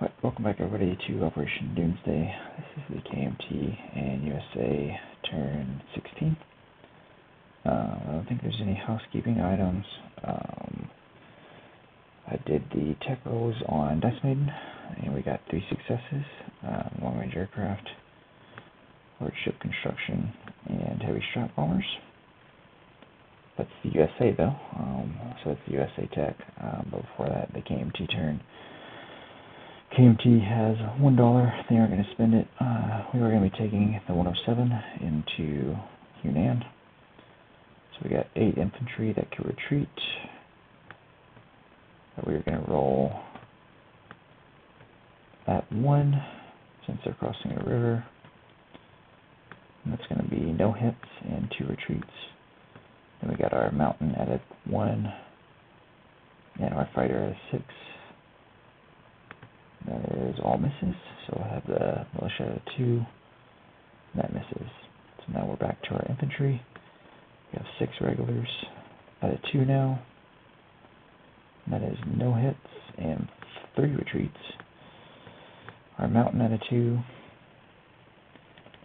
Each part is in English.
Alright, welcome back everybody to Operation Doomsday. This is the KMT and USA turn 16. I don't think there's any housekeeping items. I did the tech rolls on Dice Maiden, and we got 3 successes. Long-range aircraft, large ship construction, and heavy strap bombers. That's the USA though, so it's the USA tech. But before that, the KMT turn. KMT has $1. They aren't going to spend it. We are going to be taking the 107 into Hunan. So we got 8 infantry that can retreat. That we're going to roll at 1 since they're crossing a river. And that's going to be no hits and 2 retreats. Then we got our mountain at a 1 and our fighter at a 6. That is all misses, so we'll have the militia at a 2, and that misses. So now we're back to our infantry. We have 6 regulars at a 2 now. And that is no hits and 3 retreats. Our mountain at a 2.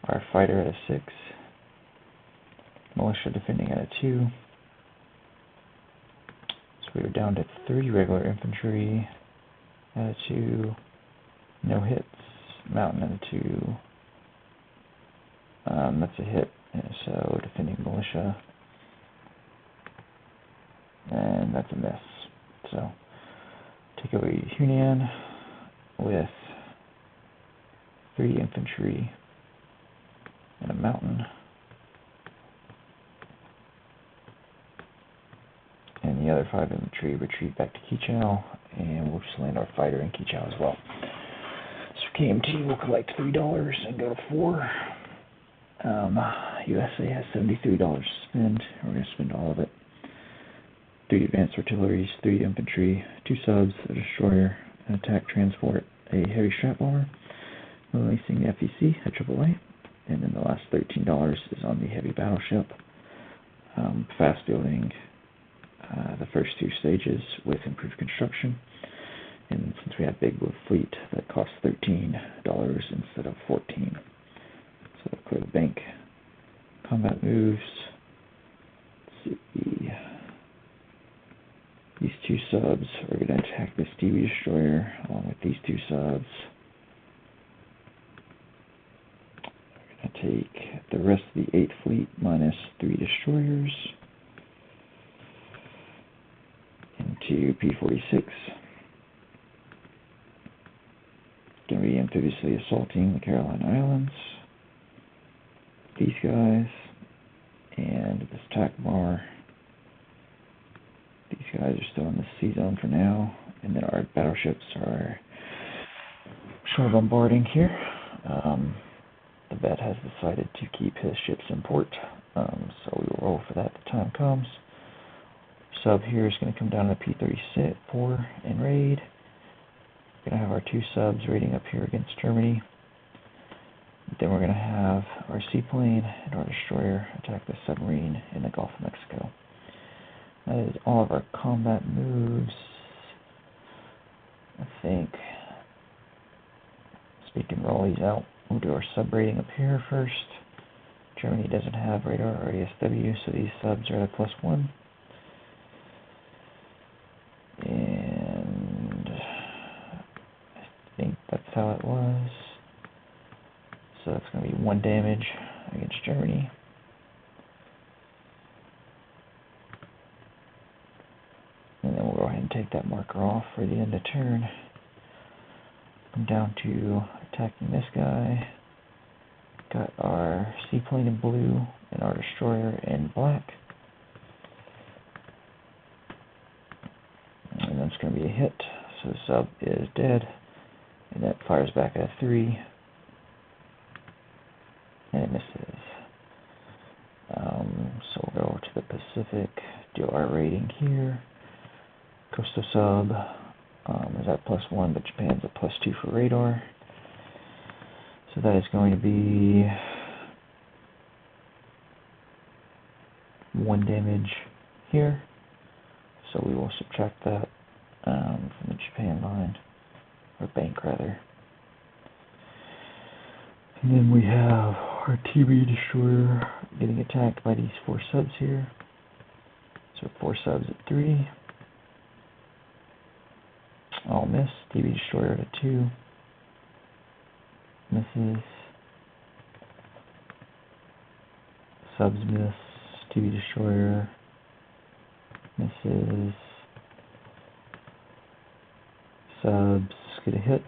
Our fighter at a 6. Militia defending at a 2. So we are down to 3 regular infantry at a 2. No hits. Mountain at a 2. That's a hit. So defending militia. And that's a miss. So take away Hunan with 3 infantry and a mountain. And the other 5 infantry retreat back to Kichao, and we'll just land our fighter in Kichao as well. So KMT will collect $3 and go to 4. USA has $73 to spend. We're going to spend all of it. 3 advanced artilleries, 3 infantry, 2 subs, a destroyer, an attack transport, a heavy strap bomber, releasing the FEC at AAA, and then the last $13 is on the heavy battleship, fast building the first 2 stages with improved construction. And since we have big blue fleet, that costs $13 instead of $14. So clear the bank. Combat moves. Let's see. These 2 subs are going to attack this TV destroyer along with these 2 subs. We're going to take the rest of the 8th fleet minus 3 destroyers into P-46. Going to be amphibious assaulting the Carolina Islands. These guys and this attack bar. These guys are still in the sea zone for now, and then our battleships are shore bombarding here. The vet has decided to keep his ships in port, so we will roll for that the time comes. Sub here is going to come down to P-34 and raid. We're going to have our 2 subs raiding up here against Germany. Then we're going to have our seaplane and our destroyer attack the submarine in the Gulf of Mexico. That is all of our combat moves. I think. Speak and roll these out. We'll do our sub rating up here first. Germany doesn't have radar or ASW, so these subs are at a +1. And I think that's how it was. So that's going to be 1 damage against Germany. And then we'll go ahead and take that marker off for the end of turn. Come down to attacking this guy. Got our seaplane in blue and our destroyer in black. And that's going to be a hit. So the sub is dead. And that fires back at a 3. And it misses. So we'll go to the Pacific, do our rating here. Coastal sub is at +1, but Japan's at +2 for radar. So that is going to be 1 damage here. So we will subtract that from the Japan line, or bank rather. And then we have our TV destroyer getting attacked by these 4 subs here. So 4 subs at 3. All miss. TV destroyer at 2. Misses. Subs miss. TV destroyer misses. Subs get a hit.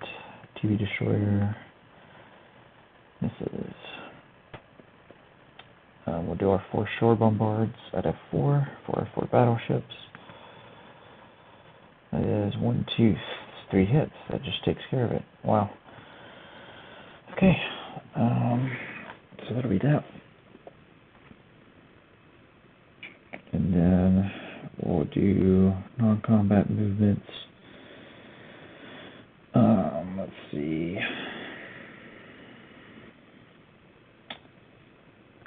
TV destroyer misses. We'll do our 4 shore bombards at F4 for our 4 battleships. That is 1, 2, 3 hits. That just takes care of it. Wow. Okay. So that'll be that. And then we'll do non-combat movements. Let's see.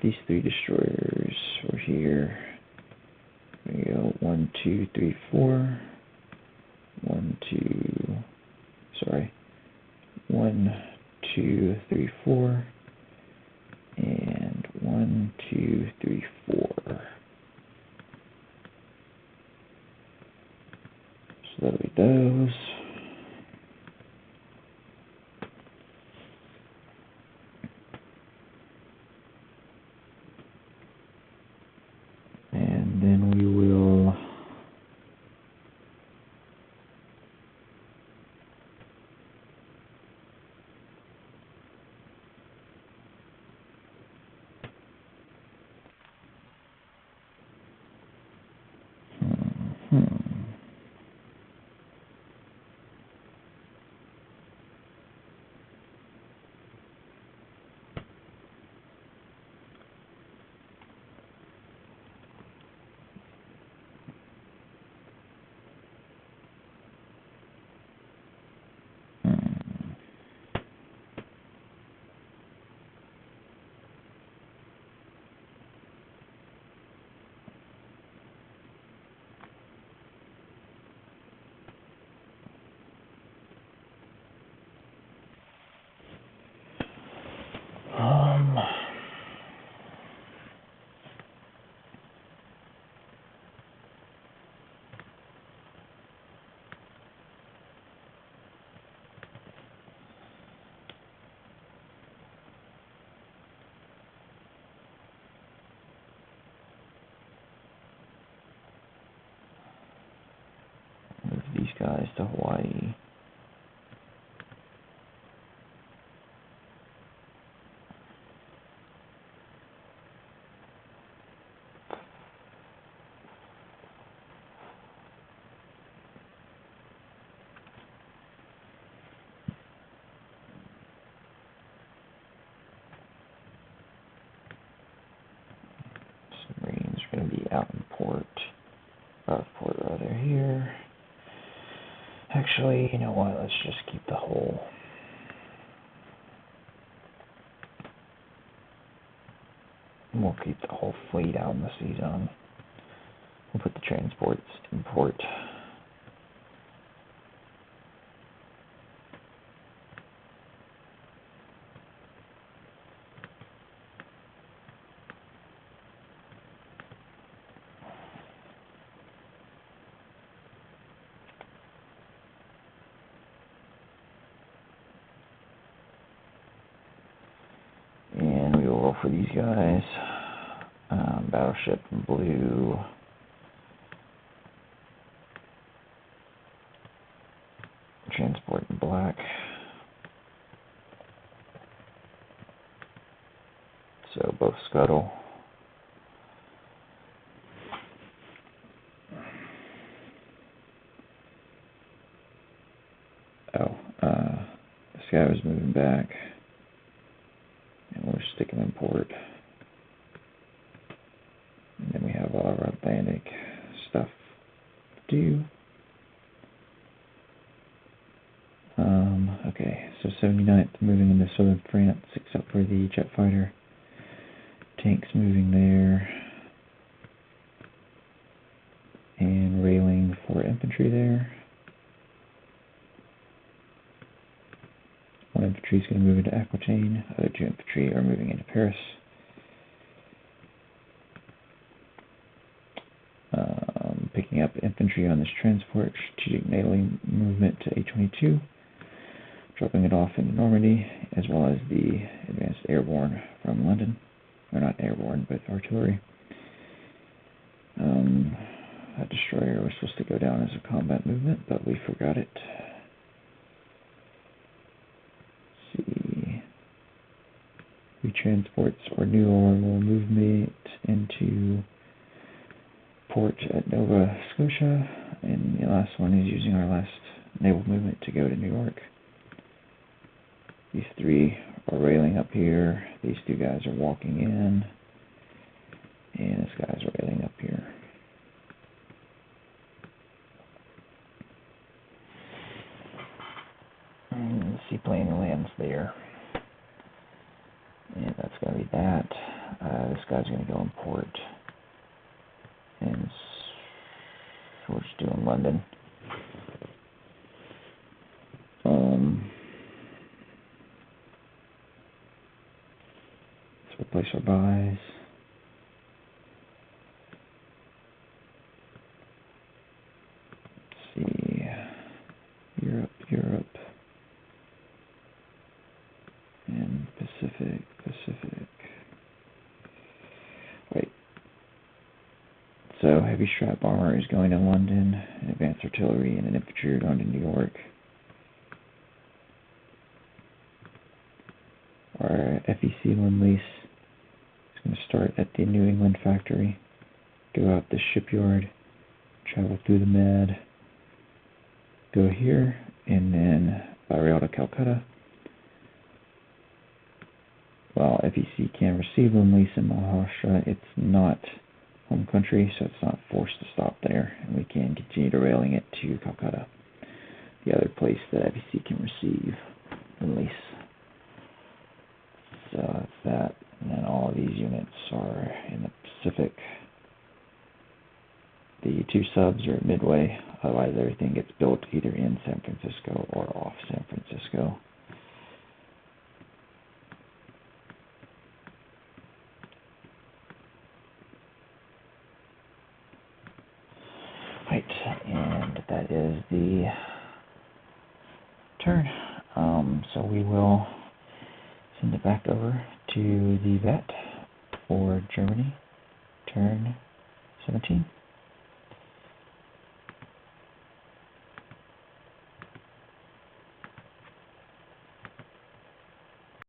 These 3 destroyers are here. We go 1, 2, 3, 4. 1, 2. Sorry. 1, 2, 3, 4. And 1, 2, 3, 4. So that'll be those. And then we will move these guys to Hawaii. Submarines are going to be out of port rather here. Actually, you know what? Let's just keep the whole. We'll keep the whole fleet out in the sea zone. We'll put the transports in port. And we will roll for these guys. Battleship in blue. Transport in black. So both scuttle. This guy was moving back. And we'll stick him in port. And then we have all our Atlantic stuff to do. Okay, so 79th moving into southern France, except for the jet fighter. Tanks moving there. And railing for infantry there. infantry is going to move into Aquitaine. Other 2 infantry are moving into Paris. Picking up infantry on this transport, strategic nailing movement to A22, dropping it off into Normandy, as well as the advanced airborne from London. Or not airborne, but artillery. That destroyer was supposed to go down as a combat movement, but we forgot it. Let's see. Retransports or new orbital movement into port at Nova Scotia, and the last one is using our last naval movement to go to New York. These 3 are railing up here, these 2 guys are walking in, and this guy's railing up here. And the seaplane lands there. And that's going to be that. This guy's going to go in port. And we're just doing London. Let's replace our buys. Let's see. Europe. And Pacific. Right. So heavy strap armor is going to London, and advanced artillery and an infantry are going to New York. Our FEC Lend-Lease is going to start at the New England factory, go out the shipyard, travel through the Med, go here, and then by rail to Calcutta. While FEC can receive Lend-Lease in Maharashtra, it's not home country, so it's not forced to stop there, and we can continue derailing it to Calcutta, the other place that FEC can receive Lend-Lease. So that's that, and then all of these units are in the Pacific. The 2 subs are at Midway, otherwise everything gets built either in San Francisco or off San Francisco. Right, and that is the turn. So we will send it back over to the vet for Germany, turn 17.